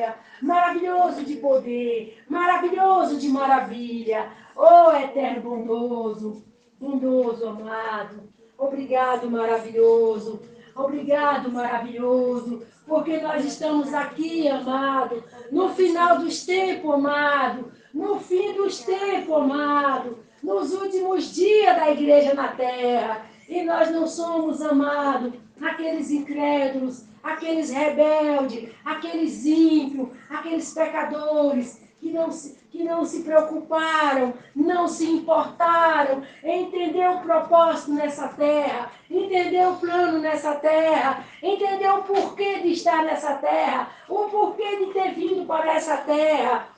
glória, maravilhoso de poder, maravilhoso de maravilha. Oh, eterno bondoso, bondoso, amado. Obrigado, maravilhoso. Obrigado, maravilhoso, porque nós estamos aqui, amado, no final dos tempos, amado, no fim dos tempos, amado, nos últimos dias da igreja na terra. E nós não somos, amado, aqueles incrédulos, aqueles rebeldes, aqueles ímpios, aqueles pecadores que não se preocuparam, não se importaram em entender o propósito nessa terra, entender o plano nessa terra, entender o porquê de estar nessa terra, o porquê de ter vindo para essa terra.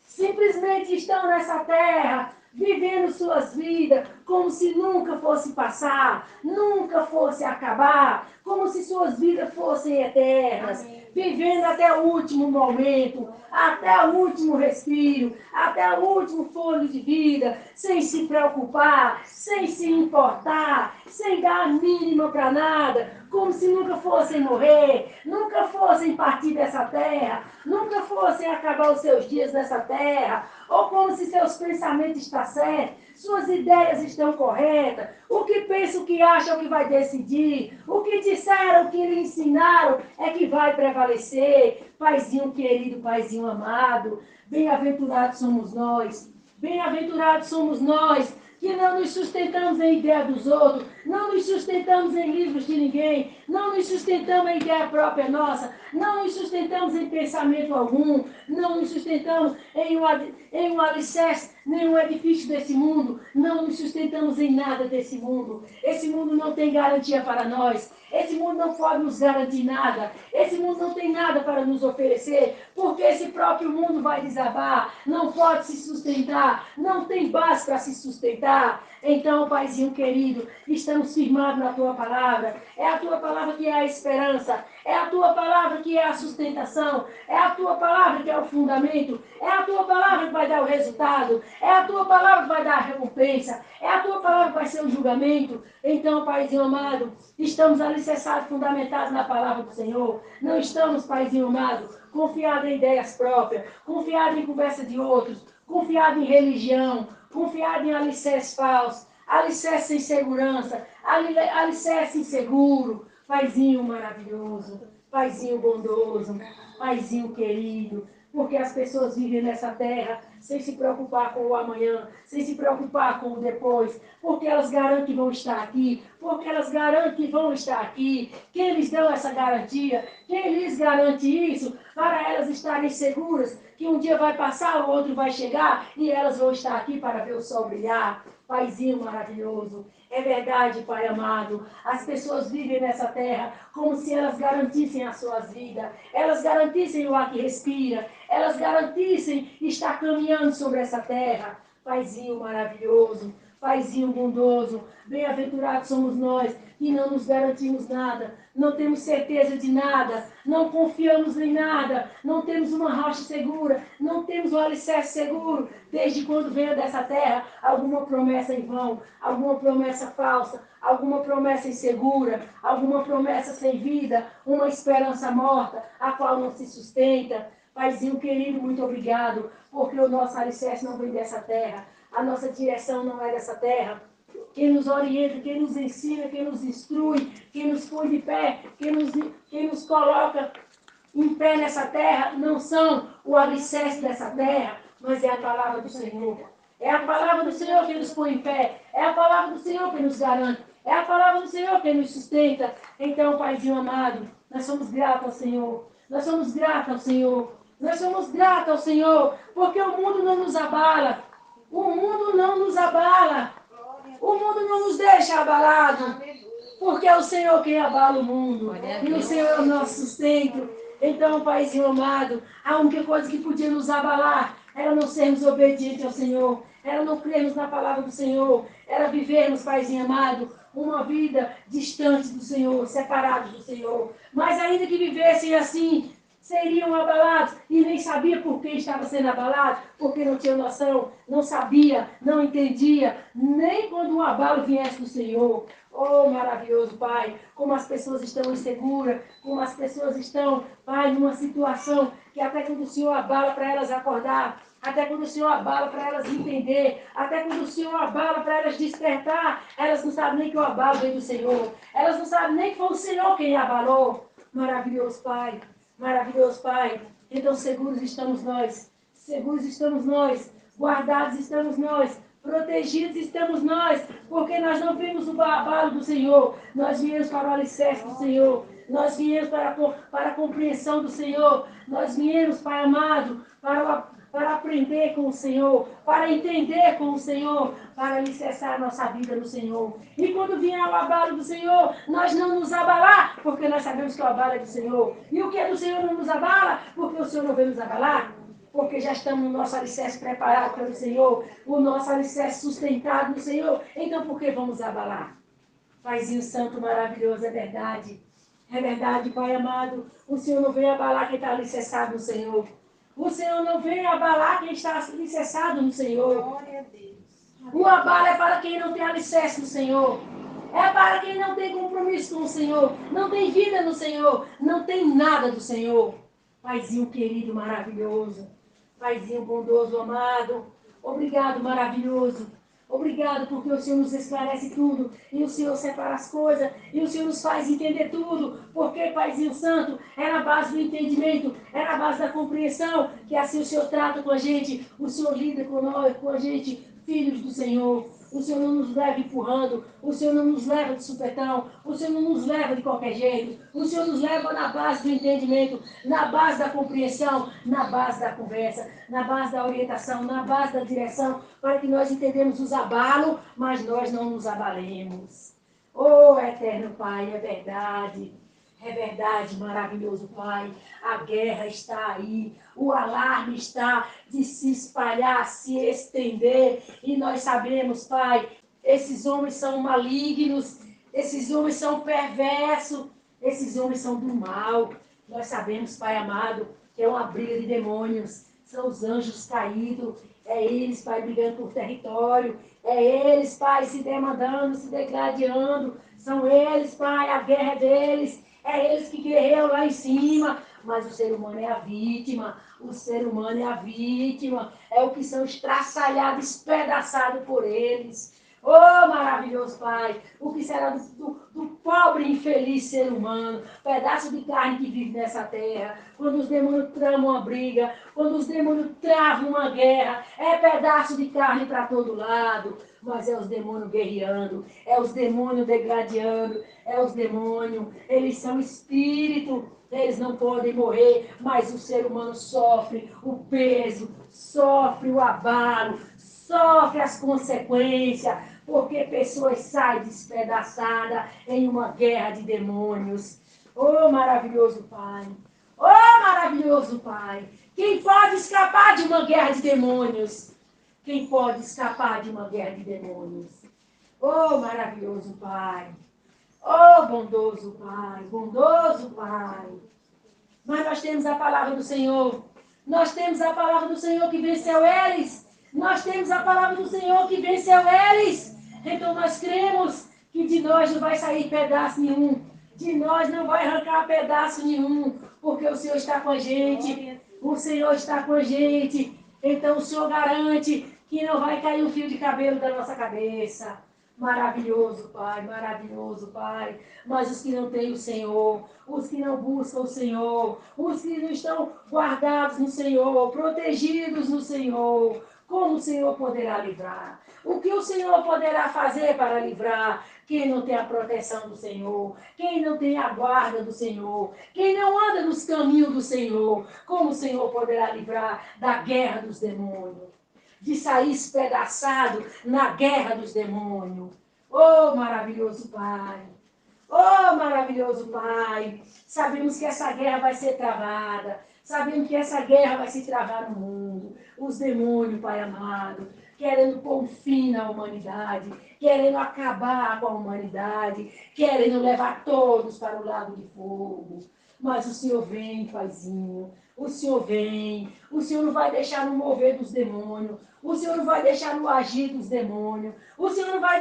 Simplesmente estão nessa terra, vivendo suas vidas como se nunca fosse passar, nunca fosse acabar, como se suas vidas fossem eternas, vivendo até o último momento, até o último respiro, até o último fôlego de vida, sem se preocupar, sem se importar, sem dar a mínima para nada, como se nunca fossem morrer, nunca fossem partir dessa terra, nunca fossem acabar os seus dias nessa terra, ou como se seus pensamentos estão certos, suas ideias estão corretas, o que pensam, o que acham, o que vai decidir, o que disseram, o que lhe ensinaram é que vai prevalecer. Paizinho querido, paizinho amado, bem-aventurados somos nós, bem-aventurados somos nós, que não nos sustentamos em ideia dos outros, não nos sustentamos em livros de ninguém, não nos sustentamos em ideia própria nossa, não nos sustentamos em pensamento algum, não nos sustentamos em um alicerce, nenhum edifício desse mundo, não nos sustentamos em nada desse mundo. Esse mundo não tem garantia para nós, esse mundo não pode nos garantir nada, esse mundo não tem nada para nos oferecer, porque esse próprio mundo vai desabar, não pode se sustentar, não tem base para se sustentar. Então, paizinho querido, estamos firmados na tua palavra, é a tua palavra que é a esperança, é a tua palavra que é a sustentação, é a tua palavra que é o fundamento, é a tua palavra que vai dar o resultado, é a tua palavra que vai dar a recompensa, é a tua palavra que vai ser o julgamento. Então, paizinho amado, estamos alicerçados, fundamentados na palavra do Senhor. Não estamos, paizinho amado, confiados em ideias próprias, confiados em conversa de outros, confiados em religião, confiados em alicerce falso, alicerce sem segurança, alicerce inseguro. Paizinho maravilhoso, paizinho bondoso, paizinho querido, porque as pessoas vivem nessa terra sem se preocupar com o amanhã, sem se preocupar com o depois, porque elas garantem que vão estar aqui, porque elas garantem que vão estar aqui. Quem lhes dão essa garantia? Quem lhes garante isso? Para elas estarem seguras que um dia vai passar, o outro vai chegar e elas vão estar aqui para ver o sol brilhar. Paizinho maravilhoso, é verdade, Pai amado, as pessoas vivem nessa terra como se elas garantissem as suas vidas, elas garantissem o ar que respira, elas garantissem estar caminhando sobre essa terra. Paizinho maravilhoso, Paizinho bondoso, bem-aventurados somos nós que não nos garantimos nada, não temos certeza de nada, não confiamos em nada, não temos uma rocha segura, não temos um alicerce seguro, desde quando veio dessa terra alguma promessa em vão, alguma promessa falsa, alguma promessa insegura, alguma promessa sem vida, uma esperança morta, a qual não se sustenta. Paizinho querido, muito obrigado, porque o nosso alicerce não vem dessa terra, a nossa direção não é dessa terra. Quem nos orienta, quem nos ensina, quem nos instrui, quem nos põe de pé, quem nos coloca em pé nessa terra, não são o alicerce dessa terra, mas é a palavra do Senhor. É a palavra do Senhor que nos põe em pé, é a palavra do Senhor que nos garante, é a palavra do Senhor que nos sustenta. Então, Paizinho amado, nós somos gratos ao Senhor, nós somos gratos ao Senhor, nós somos gratos ao Senhor, porque o mundo não nos abala, o mundo não nos abala. O mundo não nos deixa abalado, porque é o Senhor quem abala o mundo. E o Senhor é o nosso sustento. Então, Paizinho amado, a única coisa que podia nos abalar era não sermos obedientes ao Senhor, era não crermos na palavra do Senhor, era vivermos, Paizinho amado, uma vida distante do Senhor, separados do Senhor. Mas ainda que vivessem assim, seriam abalados e nem sabia por que estava sendo abalado, porque não tinha noção, não sabia, não entendia, nem quando um abalo viesse do Senhor. Oh, maravilhoso Pai, como as pessoas estão inseguras, como as pessoas estão, Pai, numa situação que até quando o Senhor abala para elas acordar, até quando o Senhor abala para elas entender, até quando o Senhor abala para elas despertar, elas não sabem nem que o abalo veio do Senhor, elas não sabem nem que foi o Senhor quem abalou. Maravilhoso Pai, maravilhoso Pai. Então seguros estamos nós, guardados estamos nós, protegidos estamos nós, porque nós não vimos o abalo do Senhor, nós viemos para o alicerce do Senhor, nós viemos para a compreensão do Senhor, nós viemos, Pai amado, para aprender com o Senhor, para entender com o Senhor, para alicerçar a nossa vida no Senhor. E quando vier o abalo do Senhor, nós não nos abalar, porque nós sabemos que o abalo é do Senhor. E o que é do Senhor não nos abala, porque o Senhor não veio nos abalar. Porque já estamos no nosso alicerce preparado pelo Senhor, o nosso alicerce sustentado no Senhor. Então por que vamos abalar? Paizinho Santo, maravilhoso, é verdade. É verdade, Pai amado. O Senhor não veio abalar quem está alicerçado no Senhor. O Senhor não veio abalar quem está alicerçado no Senhor. Glória a Deus. O abalo é para quem não tem alicerce no Senhor. É para quem não tem compromisso com o Senhor. Não tem vida no Senhor. Não tem nada do Senhor. Paizinho querido, maravilhoso. Paizinho bondoso, amado. Obrigado, maravilhoso. Obrigado porque o Senhor nos esclarece tudo. E o Senhor separa as coisas. E o Senhor nos faz entender tudo. Porque, Paizinho Santo, é na base do entendimento. É na base da compreensão. Que assim o Senhor trata com a gente. O Senhor lida com nós, com a gente, filhos do Senhor. O Senhor não nos leva empurrando. O Senhor não nos leva de supetão. O Senhor não nos leva de qualquer jeito. O Senhor nos leva na base do entendimento, na base da compreensão, na base da conversa, na base da orientação, na base da direção, para que nós entendamos os abalos, mas nós não nos abalemos. Oh, eterno Pai, é verdade. É verdade, maravilhoso Pai. A guerra está aí, o alarme está de se espalhar, se estender. E nós sabemos, Pai, esses homens são malignos, esses homens são perversos, esses homens são do mal. Nós sabemos, Pai amado, que é uma briga de demônios. São os anjos caídos. É eles, Pai, brigando por território. É eles, Pai, se demandando, se degladiando. São eles, Pai, a guerra é deles. É eles que guerreiam lá em cima, mas o ser humano é a vítima. O ser humano é a vítima. É o que são estraçalhados, espedaçados por eles. Oh, maravilhoso Pai, o que será do pobre e infeliz ser humano, pedaço de carne que vive nessa terra, quando os demônios tramam uma briga, quando os demônios travam uma guerra, é pedaço de carne para todo lado, mas é os demônios guerreando, é os demônios degladiando, é os demônios, eles são espírito, eles não podem morrer, mas o ser humano sofre o peso, sofre o abalo, sofre as consequências, porque pessoas saem despedaçadas em uma guerra de demônios. Oh, maravilhoso Pai! Oh, maravilhoso Pai! Quem pode escapar de uma guerra de demônios? Quem pode escapar de uma guerra de demônios? Oh, maravilhoso Pai! Oh, bondoso Pai! Bondoso Pai! Mas nós temos a palavra do Senhor. Nós temos a palavra do Senhor que venceu eles. Nós temos a palavra do Senhor que venceu eles. Então nós cremos que de nós não vai sair pedaço nenhum. De nós não vai arrancar pedaço nenhum. Porque o Senhor está com a gente. O Senhor está com a gente. Então o Senhor garante que não vai cair um fio de cabelo da nossa cabeça. Maravilhoso, Pai, maravilhoso, Pai. Mas os que não têm o Senhor, os que não buscam o Senhor, os que não estão guardados no Senhor, protegidos no Senhor, como o Senhor poderá livrar? O que o Senhor poderá fazer para livrar? Quem não tem a proteção do Senhor, quem não tem a guarda do Senhor, quem não anda nos caminhos do Senhor, como o Senhor poderá livrar da guerra dos demônios? De sair espedaçado na guerra dos demônios. Oh, maravilhoso Pai! Oh, maravilhoso Pai! Sabemos que essa guerra vai ser travada. Sabemos que essa guerra vai se travar no mundo. Os demônios, Pai amado, querendo pôr um fim na humanidade, querendo acabar com a humanidade, querendo levar todos para o lago de fogo. mas o Senhor vem, Paizinho. O Senhor vem, o Senhor não vai deixar no mover dos demônios, o Senhor não vai deixar no agir dos demônios, o Senhor não vai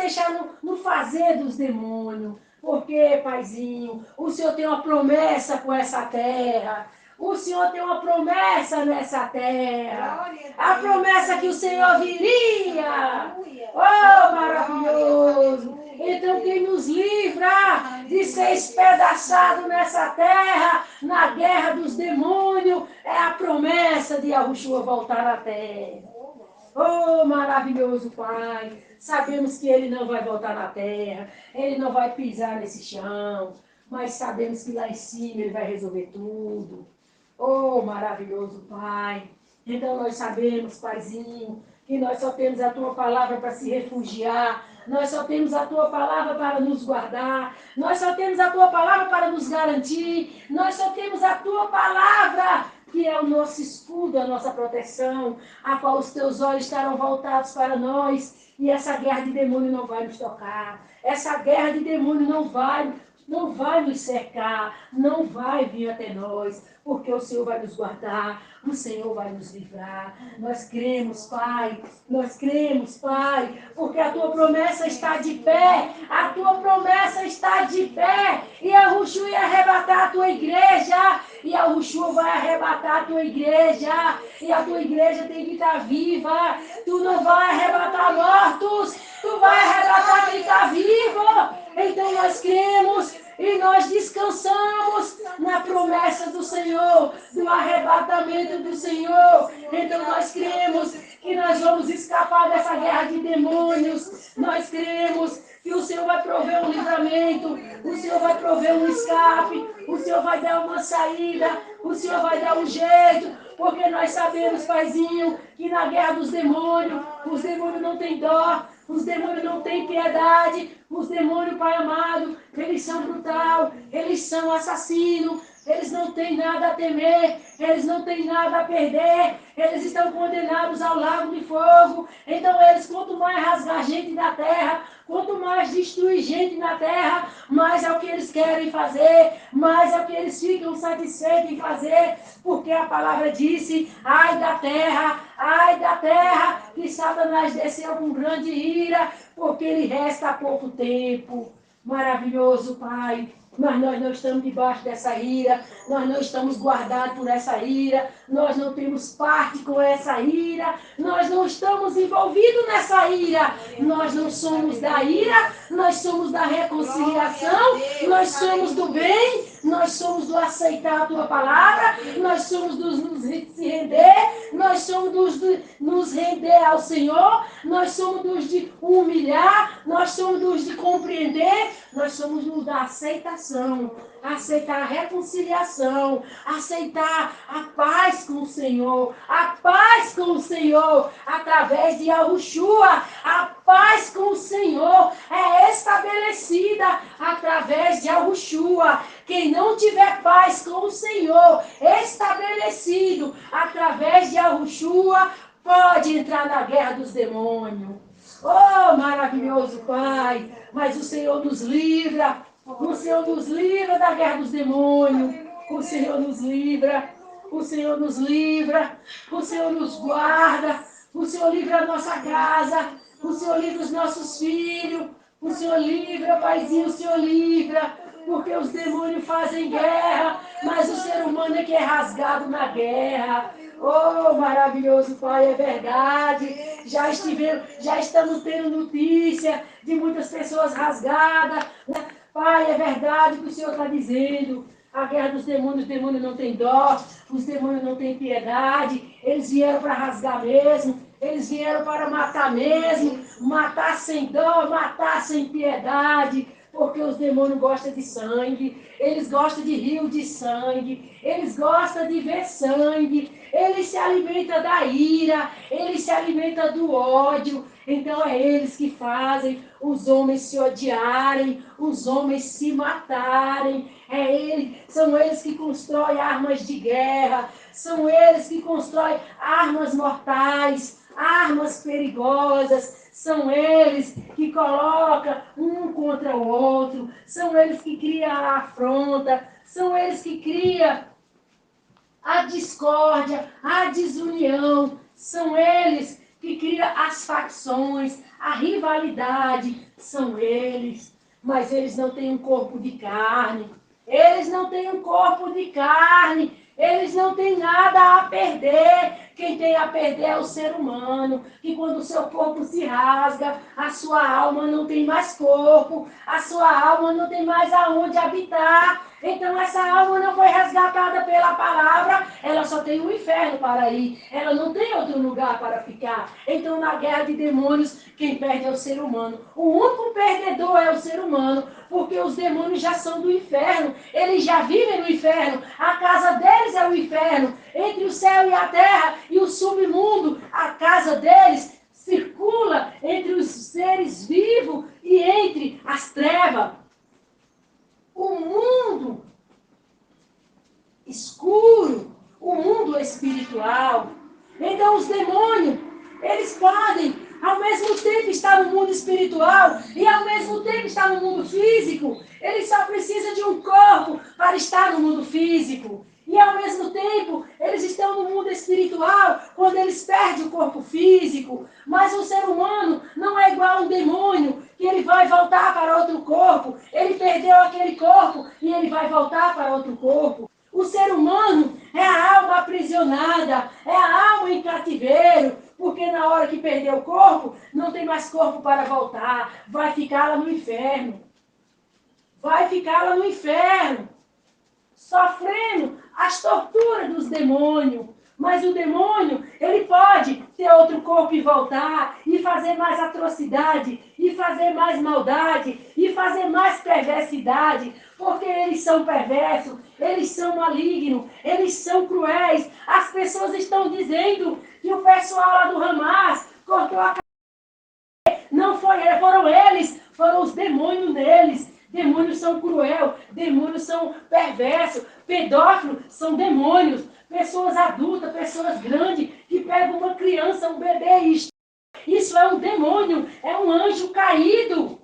deixar no fazer dos demônios. Porque, Paizinho, o Senhor tem uma promessa com essa terra. O Senhor tem uma promessa nessa terra. A promessa que o Senhor viria. Oh, maravilhoso. Então, quem nos livra de ser espedaçado nessa terra, na guerra dos demônios, é a promessa de Yahushua voltar à terra. Oh, maravilhoso Pai. Sabemos que Ele não vai voltar na terra, Ele não vai pisar nesse chão, mas sabemos que lá em cima Ele vai resolver tudo. Oh, maravilhoso Pai. Então nós sabemos, Paizinho, que nós só temos a Tua palavra para se refugiar, nós só temos a Tua palavra para nos guardar, nós só temos a Tua palavra para nos garantir, nós só temos a Tua palavra, que é o nosso escudo, a nossa proteção, a qual os Teus olhos estarão voltados para nós, e essa guerra de demônio não vai nos tocar, essa guerra de demônio não vai nos cercar, não vai vir até nós, porque o Senhor vai nos guardar, o Senhor vai nos livrar. Nós cremos, Pai, porque a Tua promessa está de pé, a Tua promessa está de pé, e a Yahushua ia arrebatar a Tua igreja, e a Yahushua vai arrebatar a Tua igreja, e a Tua igreja tem que estar viva. Tu não vai arrebatar mortos, Tu vai arrebatar quem está vivo. Então nós cremos e nós descansamos na promessa do Senhor, do arrebatamento do Senhor. Então nós cremos que nós vamos escapar dessa guerra de demônios. Nós cremos que o Senhor vai prover um livramento, o Senhor vai prover um escape, o Senhor vai dar uma saída, o Senhor vai dar um jeito, porque nós sabemos, Paizinho, que na guerra dos demônios, os demônios não têm dó, os demônios não têm piedade, os demônios, Pai amado, eles são brutal, eles são assassinos, eles não têm nada a temer, eles não têm nada a perder, eles estão condenados ao lago de fogo. Então eles, quanto mais rasgar gente da terra, quanto mais destruir gente na terra, mais é o que eles querem fazer, mais é o que eles ficam satisfeitos em fazer, porque a palavra disse, ai da terra, que Satanás desceu com grande ira, porque ele resta pouco tempo. Maravilhoso, Pai. Mas nós não estamos debaixo dessa ira, nós não estamos guardados por essa ira, nós não temos parte com essa ira, nós não estamos envolvidos nessa ira, nós não somos da ira, nós somos da reconciliação, nós somos do bem, nós somos do aceitar a Tua palavra, nós somos dos nos render, nós somos dos de nos render ao Senhor, nós somos dos de humilhar, nós somos dos de compreender, nós somos dos da aceitação, aceitar a reconciliação, aceitar a paz com o Senhor, através de Yahushua, a paz com o Senhor é estabelecida através de Yahushua. Quem não tiver paz com o Senhor, estabelecido através de Yahushua, pode entrar na guerra dos demônios. Oh, maravilhoso Pai, mas o Senhor nos livra, o Senhor nos livra da guerra dos demônios, o Senhor nos livra, o Senhor nos livra, o Senhor nos guarda, o Senhor livra a nossa casa, o Senhor livra os nossos filhos, o Senhor livra, Paizinho, o Senhor livra, porque os demônios fazem guerra, mas o ser humano é que é rasgado na guerra. Oh, maravilhoso Pai, é verdade. Já estamos tendo notícia de muitas pessoas rasgadas. Pai, é verdade o que o Senhor está dizendo. A guerra dos demônios, os demônios não têm dó, os demônios não têm piedade. Eles vieram para rasgar mesmo, eles vieram para matar mesmo, matar sem dó, matar sem piedade. Porque os demônios gostam de sangue, eles gostam de rio de sangue, eles gostam de ver sangue, eles se alimentam da ira, eles se alimentam do ódio. Então é eles que fazem os homens se odiarem, os homens se matarem. São eles que constroem armas de guerra, são eles que constroem armas mortais, armas perigosas. São eles que colocam um contra o outro, são eles que criam a afronta, são eles que criam a discórdia, a desunião, são eles que criam as facções, a rivalidade, são eles. Mas eles não têm um corpo de carne, eles não têm um corpo de carne, eles não têm nada a perder. Quem tem a perder é o ser humano, que quando o seu corpo se rasga, a sua alma não tem mais corpo, a sua alma não tem mais aonde habitar. Então essa alma não foi resgatada pela palavra, ela só tem o inferno para ir, ela não tem outro lugar para ficar. Então na guerra de demônios, quem perde é o ser humano. O único perdedor é o ser humano, porque os demônios já são do inferno, eles já vivem no inferno, a casa deles é o inferno, entre o céu e a terra e o submundo, a casa deles circula entre os seres vivos e entre as trevas. O mundo escuro, o mundo espiritual. Então os demônios, eles podem ao mesmo tempo estar no mundo espiritual e ao mesmo tempo estar no mundo físico. Eles só precisam de um corpo para estar no mundo físico. E ao mesmo tempo, eles estão no mundo espiritual quando eles perdem o corpo físico. Mas o ser humano não é igual a um demônio, que ele vai voltar para outro corpo. Ele perdeu aquele corpo e ele vai voltar para outro corpo. O ser humano é a alma aprisionada, é a alma em cativeiro, porque na hora que perder o corpo, não tem mais corpo para voltar. Vai ficar lá no inferno. Vai ficar lá no inferno, sofrendo as torturas dos demônios. Mas o demônio, ele pode ter outro corpo e voltar, e fazer mais atrocidade, e fazer mais maldade, e fazer mais perversidade, porque eles são perversos, eles são malignos, eles são cruéis. As pessoas estão dizendo que o pessoal lá do Hamas cortou a cabeça. Não foram eles, foram os demônios neles. Demônios são cruel, demônios são perversos, pedófilos são demônios, pessoas adultas, pessoas grandes, que pegam uma criança, um bebê, isso é um demônio, é um anjo caído.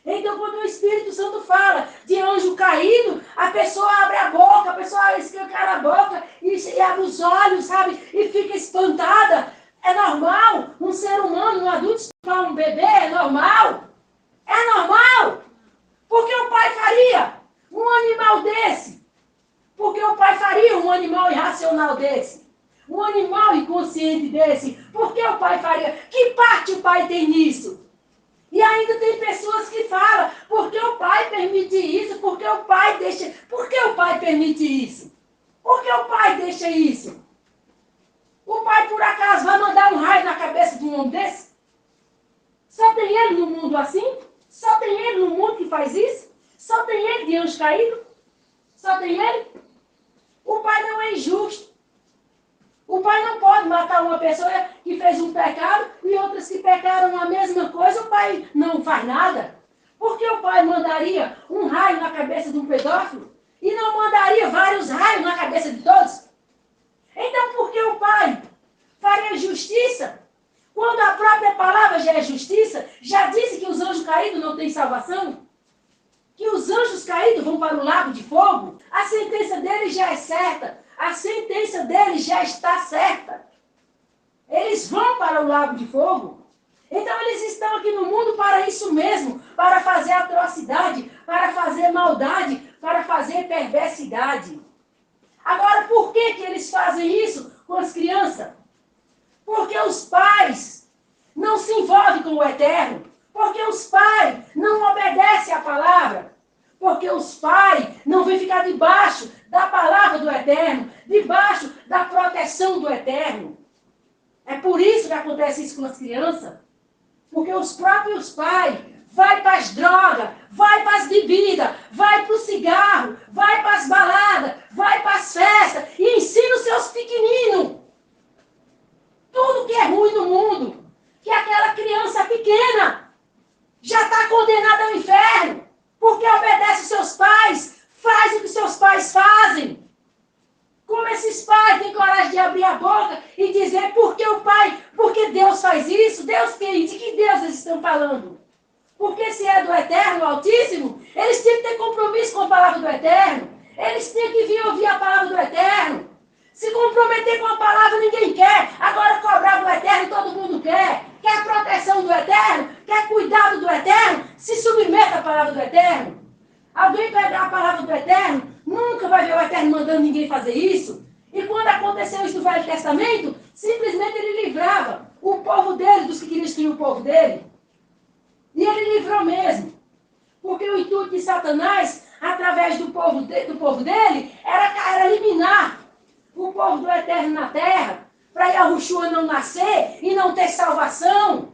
Então, quando o Espírito Santo fala de anjo caído, a pessoa abre a boca, a pessoa escancara a boca e abre os olhos, sabe? E fica espantada. É normal um ser humano, um adulto, espantar um bebê? É normal? É normal? Por que o pai faria um animal desse? Por que o pai faria um animal irracional desse? Um animal inconsciente desse? Por que o pai faria? Que parte o pai tem nisso? E ainda tem pessoas que falam, por que o pai permite isso? Por que o pai deixa... Por que o pai permite isso? Por que o pai deixa isso? O pai, por acaso, vai mandar um raio na cabeça de um homem desse? Só tem ele no mundo assim? Só tem ele no mundo que faz isso? Só tem ele de anjo caído? Só tem ele? O pai não é injusto. O pai não pode matar uma pessoa que fez um pecado e outras que pecaram a mesma coisa, o pai não faz nada. Por que o pai mandaria um raio na cabeça de um pedófilo e não mandaria vários raios na cabeça de todos? Então por que o pai faria justiça? Quando a própria palavra já é justiça, já disse que os anjos caídos não têm salvação? Que os anjos caídos vão para o lago de fogo? A sentença deles já é certa. A sentença deles já está certa. Eles vão para o lago de fogo. Então eles estão aqui no mundo para isso mesmo. Para fazer atrocidade, para fazer maldade, para fazer perversidade. Agora, por que eles fazem isso com as crianças? Porque os pais não se envolvem com o eterno. Porque os pais não obedecem à palavra. Porque os pais não vêm ficar debaixo da palavra do eterno. Debaixo da proteção do eterno. É por isso que acontece isso com as crianças. Porque os próprios pais vai para as drogas, vai para as bebidas, vai para o cigarro, vai para as baladas, vai para as festas e ensina os seus pequeninos tudo que é ruim no mundo, que aquela criança pequena já está condenada ao inferno, porque obedece os seus pais, faz o que seus pais fazem. Como esses pais têm coragem de abrir a boca e dizer por que o pai, porque Deus faz isso? Deus quem? De que Deus eles estão falando? Porque se é do Eterno, Altíssimo, eles têm que ter compromisso com a palavra do Eterno. Eles têm que vir ouvir a palavra do Eterno. Se comprometer com a palavra ninguém quer. Agora cobrar do Eterno todo mundo quer. Quer a proteção do Eterno? Quer cuidado do Eterno? Se submeta à palavra do Eterno. Alguém pegar a palavra do Eterno, nunca vai ver o Eterno mandando ninguém fazer isso. E quando aconteceu isso no Velho Testamento, simplesmente ele livrava o povo dele dos que queriam destruir o povo dele. E ele livrou mesmo. Porque o intuito de Satanás, através do povo dele, era eliminar o povo do Eterno na terra, para Yahushua não nascer e não ter salvação.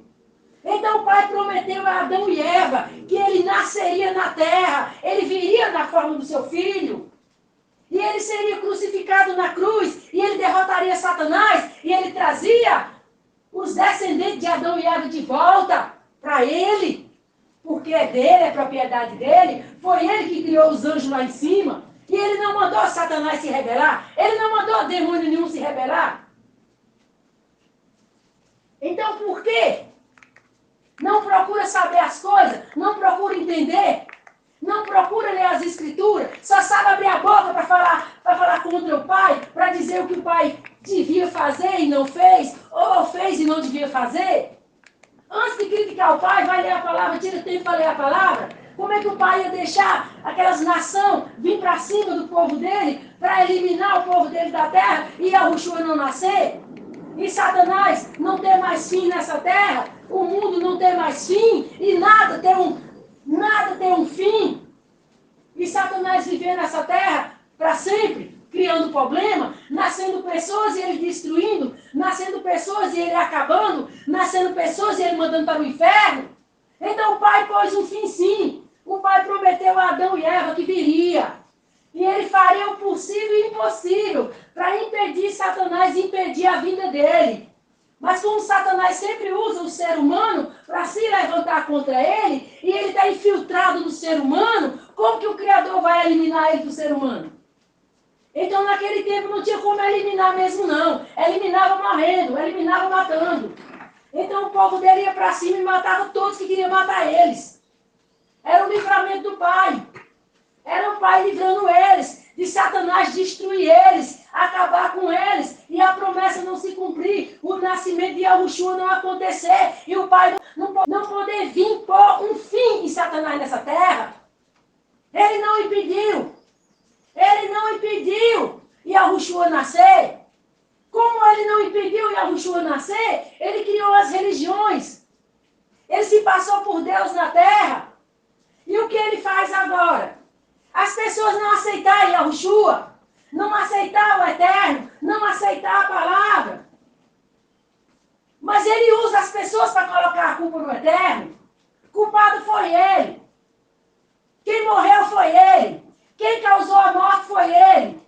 Então o Pai prometeu a Adão e Eva que ele nasceria na terra, ele viria na forma do seu filho, e ele seria crucificado na cruz, e ele derrotaria Satanás, e ele trazia os descendentes de Adão e Eva de volta para ele, porque é dele, é propriedade dele, foi ele que criou os anjos lá em cima, e ele não mandou Satanás se rebelar, ele não mandou demônio nenhum se rebelar. Então por quê? Não procura saber as coisas, não procura entender, não procura ler as escrituras, só sabe abrir a boca para falar contra o pai, para dizer o que o pai devia fazer e não fez, ou fez e não devia fazer. Antes de criticar o pai, vai ler a palavra, tira tempo para ler a palavra. Como é que o pai ia deixar aquelas nações vir para cima do povo dele, para eliminar o povo dele da terra e Yahushua não nascer? E Satanás não ter mais fim nessa terra, o mundo não ter mais fim, e nada ter um fim. E Satanás viver nessa terra para sempre, criando problema, nascendo pessoas e ele destruindo, nascendo pessoas e ele acabando, nascendo pessoas e ele mandando para o inferno. Então o Pai pôs um fim sim. O Pai prometeu a Adão e Eva que viria. E ele faria o possível e o impossível para impedir Satanás, impedir a vinda dele. Mas como Satanás sempre usa o ser humano para se levantar contra ele, e ele está infiltrado no ser humano, como que o Criador vai eliminar ele do ser humano? Então naquele tempo não tinha como eliminar mesmo não. Eliminava morrendo, eliminava matando. Então o povo dele ia para cima e matava todos que queriam matar eles. Era o livramento do Pai. Era o Pai livrando eles, de Satanás destruir eles, acabar com eles, e a promessa não se cumprir, o nascimento de Yahushua não acontecer, e o Pai não poder vir pôr um fim em Satanás nessa terra. Ele não impediu Yahushua nascer. Como ele não impediu Yahushua nascer, ele criou as religiões. Ele se passou por Deus na terra. E o que ele faz agora? As pessoas não aceitarem Yahushua, não aceitar o Eterno, não aceitar a palavra. Mas ele usa as pessoas para colocar a culpa no Eterno. Culpado foi ele. Quem morreu foi ele. Quem causou a morte foi ele.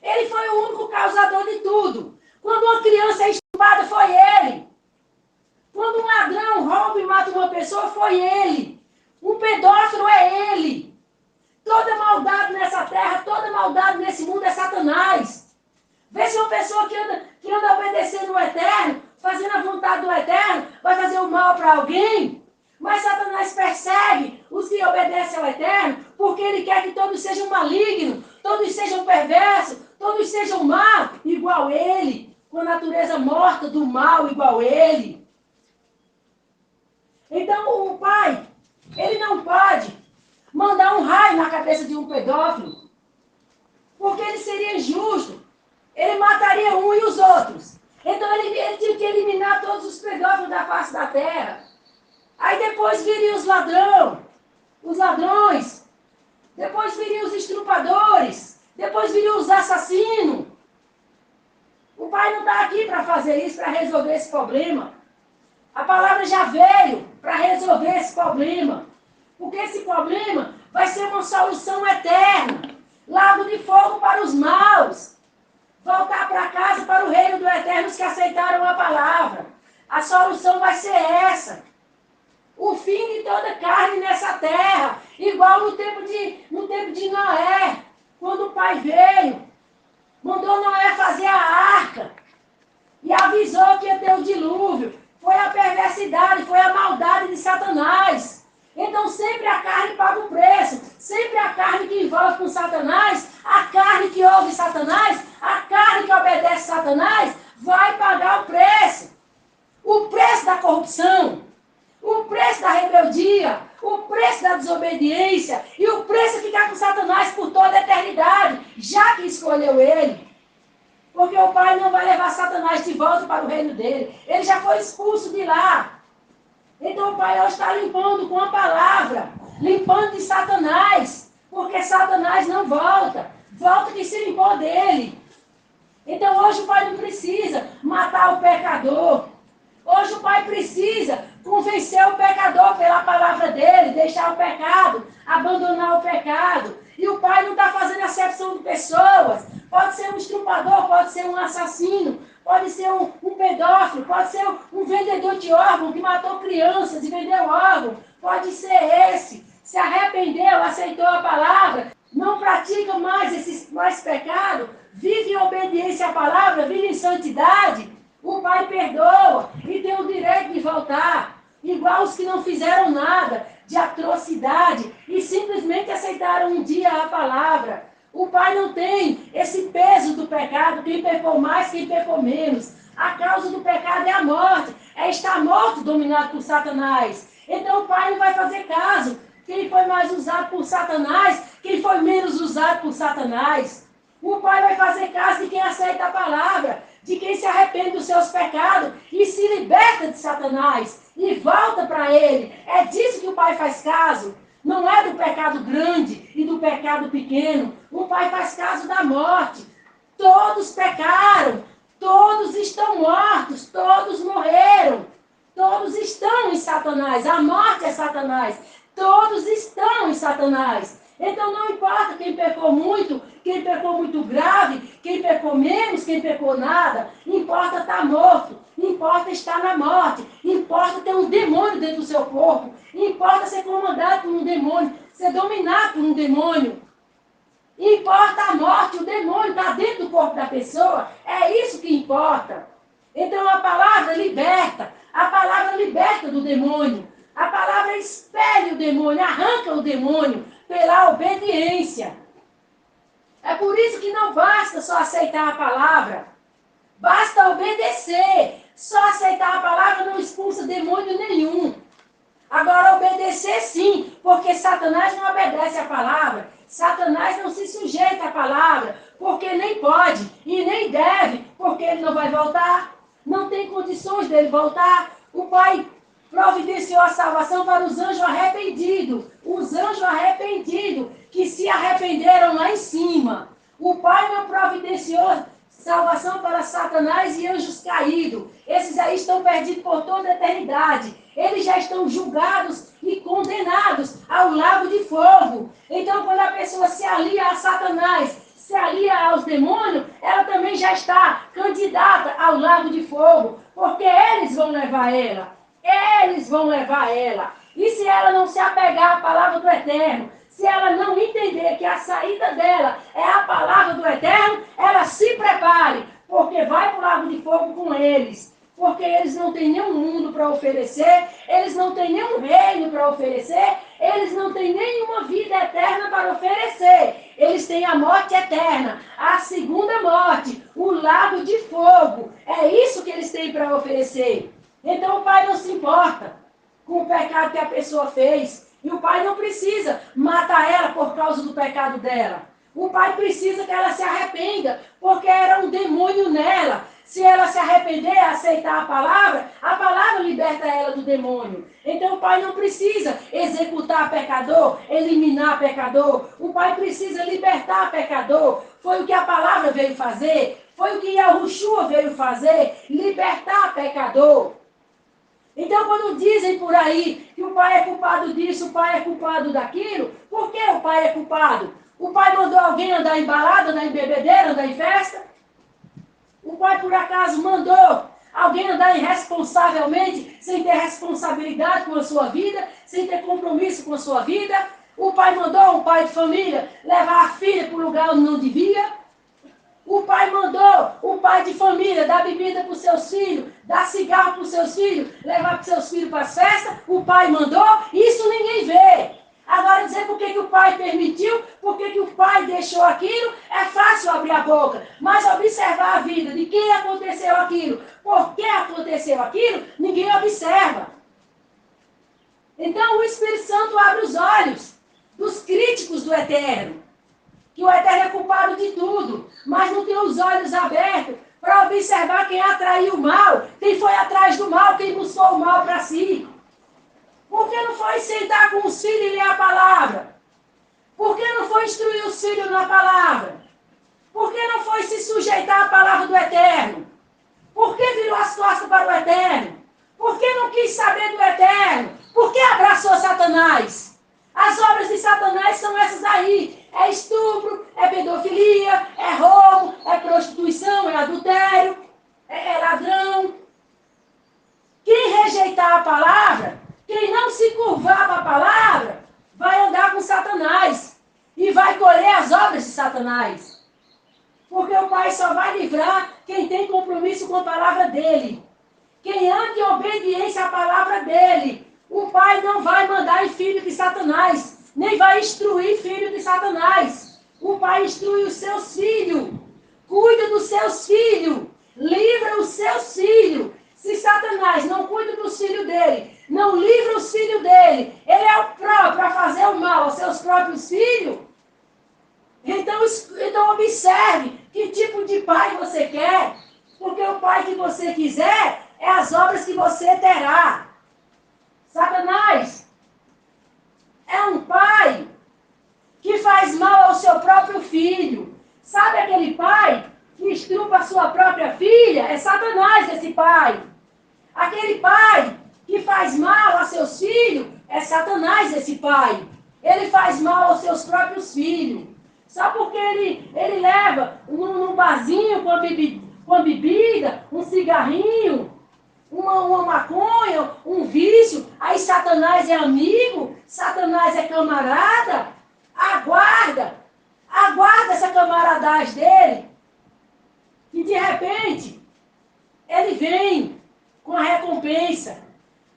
Ele foi o único causador de tudo. Quando uma criança é estuprada, foi ele. Quando um ladrão rouba e mata uma pessoa, foi ele. Um pedófilo é ele. Toda maldade nessa terra, toda maldade nesse mundo é Satanás. Vê se uma pessoa que anda obedecendo o Eterno, fazendo a vontade do Eterno, vai fazer o mal para alguém. Mas Satanás persegue os que obedecem ao Eterno, porque ele quer que todos sejam malignos, todos sejam perversos, todos sejam maus, igual ele, com a natureza morta do mal, igual ele. Então o Pai, ele não pode mandar um raio na cabeça de um pedófilo, porque ele seria injusto. Ele mataria um e os outros. Então ele tinha que eliminar todos os pedófilos da face da terra. Aí depois viriam os ladrões, depois viriam os estrupadores, depois viriam os assassinos. O Pai não está aqui para fazer isso, para resolver esse problema. A palavra já veio para resolver esse problema. Porque esse problema vai ser uma solução eterna. Lago de fogo para os maus. Voltar para casa para o reino do Eterno os que aceitaram a palavra. A solução vai ser essa. O fim de toda carne nessa terra. Igual no tempo de Noé. Quando o Pai veio. Mandou Noé fazer a arca. E avisou que ia ter o dilúvio. Foi a perversidade, foi a maldade de Satanás. Então sempre a carne paga um preço. Sempre a carne que envolve com Satanás A carne que ouve Satanás, a carne que obedece Satanás, vai pagar o preço. O preço da corrupção, o preço da rebeldia, o preço da desobediência e o preço de ficar com Satanás por toda a eternidade, já que escolheu ele. Porque o Pai não vai levar Satanás de volta para o reino dele. Ele já foi expulso de lá. Então o Pai hoje está limpando com a palavra, limpando de Satanás, porque Satanás não volta. Volta que se limpou dele. Então hoje o Pai não precisa matar o pecador. Hoje o Pai precisa convencer o pecador pela palavra dele, deixar o pecado, abandonar o pecado. E o Pai não está fazendo acepção de pessoas. Pode ser um estrupador, pode ser um assassino, pode ser um pedófilo, pode ser um vendedor de órgão que matou crianças e vendeu órgão. Pode ser esse. Se arrependeu, aceitou a palavra, não pratica mais pecado, vive em obediência à palavra, vive em santidade. O Pai perdoa e tem o direito de voltar. Igual os que não fizeram nada de atrocidade e simplesmente aceitaram um dia a palavra. O Pai não tem esse peso do pecado, quem pecou mais, quem pecou menos. A causa do pecado é a morte, é estar morto, dominado por Satanás. Então o Pai não vai fazer caso. Quem foi mais usado por Satanás, quem foi menos usado por Satanás. O Pai vai fazer caso de quem aceita a palavra, de quem se arrepende dos seus pecados e se liberta de Satanás e volta para ele. É disso que o Pai faz caso. Não é do pecado grande e do pecado pequeno. O Pai faz caso da morte. Todos pecaram, todos estão mortos, todos morreram. Todos estão em Satanás. A morte é Satanás. Todos estão em Satanás. Então não importa quem pecou muito grave, quem pecou menos, quem pecou nada. Importa estar morto, importa estar na morte, importa ter um demônio dentro do seu corpo, importa ser comandado por um demônio, ser dominado por um demônio. Importa a morte, o demônio está dentro do corpo da pessoa, é isso que importa. Então a palavra liberta do demônio. A palavra expele o demônio, arranca o demônio pela obediência. É por isso que não basta só aceitar a palavra. Basta obedecer. Só aceitar a palavra não expulsa demônio nenhum. Agora obedecer sim, porque Satanás não obedece à palavra. Satanás não se sujeita à palavra, porque nem pode e nem deve, porque ele não vai voltar. Não tem condições dele voltar. O Pai providenciou a salvação para os anjos arrependidos. Os anjos arrependidos que se arrependeram lá em cima. O Pai não providenciou salvação para Satanás e anjos caídos. Esses aí estão perdidos por toda a eternidade. Eles já estão julgados e condenados ao lago de fogo. Então, quando a pessoa se alia a Satanás, se alia aos demônios, ela também já está candidata ao lago de fogo, porque eles vão levar ela. Eles vão levar ela. E se ela não se apegar à palavra do Eterno, se ela não entender que a saída dela é a palavra do Eterno, ela se prepare, porque vai para o lago de fogo com eles. Porque eles não têm nenhum mundo para oferecer, eles não têm nenhum reino para oferecer, eles não têm nenhuma vida eterna para oferecer. Eles têm a morte eterna, a segunda morte, o lago de fogo. É isso que eles têm para oferecer. Então o Pai não se importa com o pecado que a pessoa fez. E o Pai não precisa matar ela por causa do pecado dela. O Pai precisa que ela se arrependa, porque era um demônio nela. Se ela se arrepender, aceitar a palavra liberta ela do demônio. Então o Pai não precisa executar pecador, eliminar pecador. O Pai precisa libertar pecador. Foi o que a palavra veio fazer. Foi o que Yahushua veio fazer, libertar pecador. Então, quando dizem por aí que o Pai é culpado disso, o Pai é culpado daquilo, por que o Pai é culpado? O Pai mandou alguém andar em balada, andar em bebedeira, andar em festa? O Pai, por acaso, mandou alguém andar irresponsavelmente, sem ter responsabilidade com a sua vida, sem ter compromisso com a sua vida? O Pai mandou um pai de família levar a filha para o lugar onde não devia? O Pai mandou o pai de família dar bebida para os seus filhos, dar cigarro para os seus filhos, levar para os seus filhos para as festas? O Pai mandou? Isso ninguém vê. Agora, dizer por que o pai permitiu, por que o pai deixou aquilo, é fácil abrir a boca. Mas observar a vida de quem aconteceu aquilo, por que aconteceu aquilo, ninguém observa. Então, o Espírito Santo abre os olhos dos críticos do Eterno. Que o Eterno é culpado de tudo, mas não tem os olhos abertos para observar quem atraiu o mal, quem foi atrás do mal, quem buscou o mal para si. Por que não foi sentar com os filhos e ler a palavra? Por que não foi instruir os filhos na palavra? Por que não foi se sujeitar à palavra do Eterno? Por que virou as costas para o Eterno? Por que não quis saber do Eterno? Por que abraçou Satanás? As obras de Satanás são essas aí. É estupro, é pedofilia, é roubo, é prostituição, é adultério, é ladrão. Quem rejeitar a palavra, quem não se curvar para a palavra, vai andar com Satanás e vai colher as obras de Satanás. Porque o Pai só vai livrar quem tem compromisso com a palavra dele. Quem anda em obediência à palavra dele. O Pai não vai mandar em filho de Satanás, nem vai instruir filho de Satanás. O Pai instrui os seus filhos. Cuida dos seus filhos. Livra os seus filhos. Se Satanás não cuida dos filhos dele, não livra os filhos dele, ele é o próprio para fazer o mal aos seus próprios filhos. Então observe que tipo de pai você quer, porque o pai que você quiser é as obras que você terá. Satanás é um pai que faz mal ao seu próprio filho. Sabe aquele pai que estrupa a sua própria filha? É Satanás esse pai. Aquele pai que faz mal a seus filhos, é Satanás esse pai. Ele faz mal aos seus próprios filhos. Só porque ele leva num barzinho com a bebida, um cigarrinho, uma maconha, um vício, aí Satanás é amigo, Satanás é camarada. Aguarda essa camaradagem dele. E de repente, ele vem com a recompensa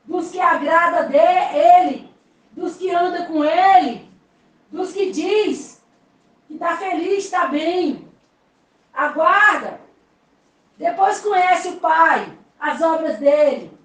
dos que agrada ele, dos que anda com ele, dos que diz que está feliz, está bem. Aguarda. Depois conhece o Pai, as obras dele.